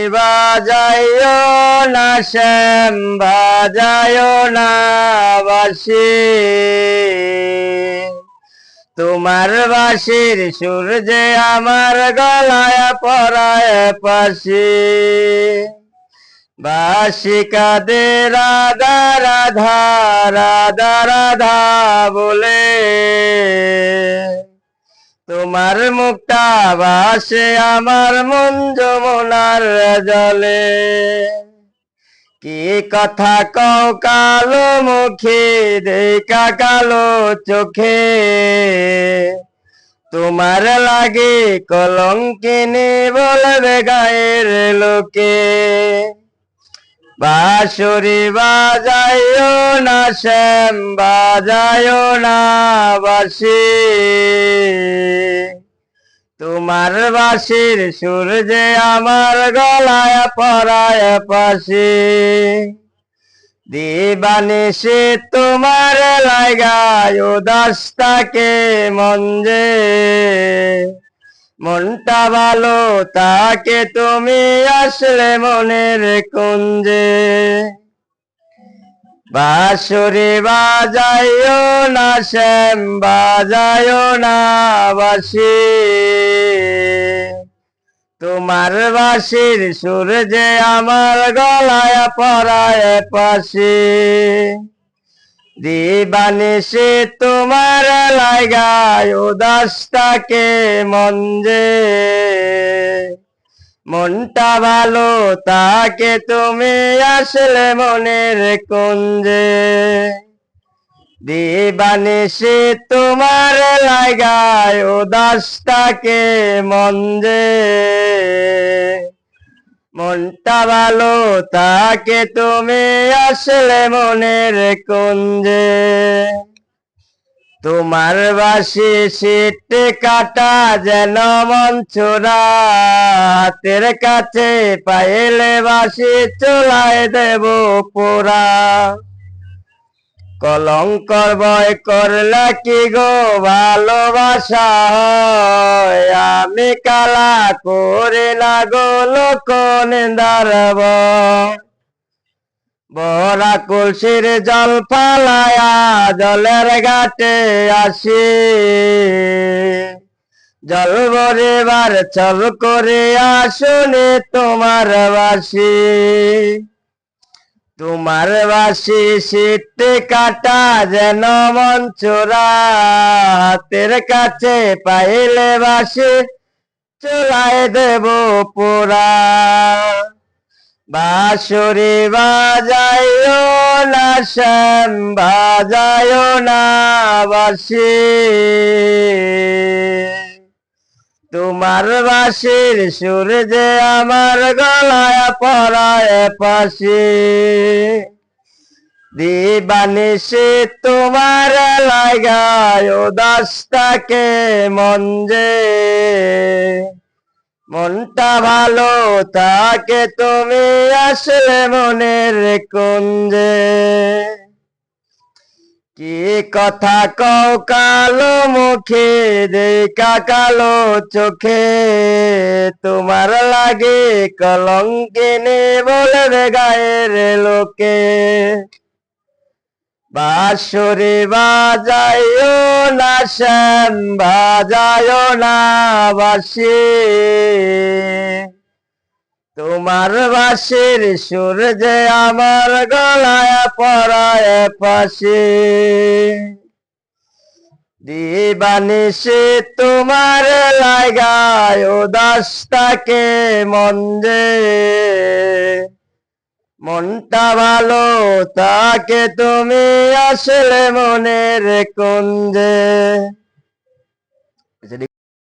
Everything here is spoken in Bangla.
বাজাইও না শ্যাম বাজাইও না বাঁশি তোমার বাঁশির সুর যে আমার গলায় পরায় পাশি বাঁশি কাঁদে রাধা রাধা রাধা রাধা বলে তোমার মুক্তা বাসে আমার মন যমুনার জলে কি কথা কও কালো মুখে দেখা কালো চোখে তোমার লাগে কলঙ্কিনী বলবে গায়ের লোকে বাঁশরি বাজাইও না শ্যাম বাজাইও না বাঁশি তোমার বাঁশির সুর যে আমার গলায় পরায় পাশি দিবানিশি তোমার লাগায় উদাস থাকে মন যে মনটা ভালো তাকে তুমি আসলে মনের কুঞ্জে বাঁশরি বাজাইও না শ্যাম বাজাইও না বাঁশি তোমার বাঁশির সুর যে আমার গলায় পরায় পাশি দিবানিশি তোমার লাগায় উদাস থাকে মন যে মনটা ভালো তাকে তুমি আসলে মনের কুঞ্জে দিবানিশি তোমার লাগায় উদাস থাকে মন যে মনটা ভালো তাকে তুমি আসলে মনের কুঞ্জে তোমার বাঁশি সিট কাটা যেন মন ছোড়া হাতের কাছে পাইলে বাঁশি চুলায় দেব পোড়া কলঙ্কর ভয় করলে কি গো ভালোবাসা হয় আমি কালা করে না গো লোক নিন্দার বড়া কলসির জল ফালায়া জলের ঘাটে আসি জল ভরিবার চল করে আসুনি তোমার বাঁশি তোমার বাঁশি সিট কাটা যেন মন চোরা হাতের কাছে পাইলে বাঁশি চুলায় দেব পোড়া বাঁশরি বাজাইও না শ্যাম বাজাইও না বাঁশি তোমার বাঁশির সুর যে আমার গলায় পরায় পাশি দিবানিশি তোমার লাগায় উদাস থাকে মন যে মনটা ভালো তাকে তুমি আসলে মনের কুঞ্জে কি কথা কও কালো মুখে দেখা কালো চোখে তোমার লাগে কলঙ্কিনী বলবে গায়ের লোকে বাঁশরি বাজাইও না শ্যাম বাজাইও না বাঁশি তোমার বাঁশির সুর যে আমার গলায় পরায় পাশি দিবানিশি তোমার লাগায় উদাস থাকে মন যে মনটা ভালো তাকে তুমি আসলে মনের কুঞ্জে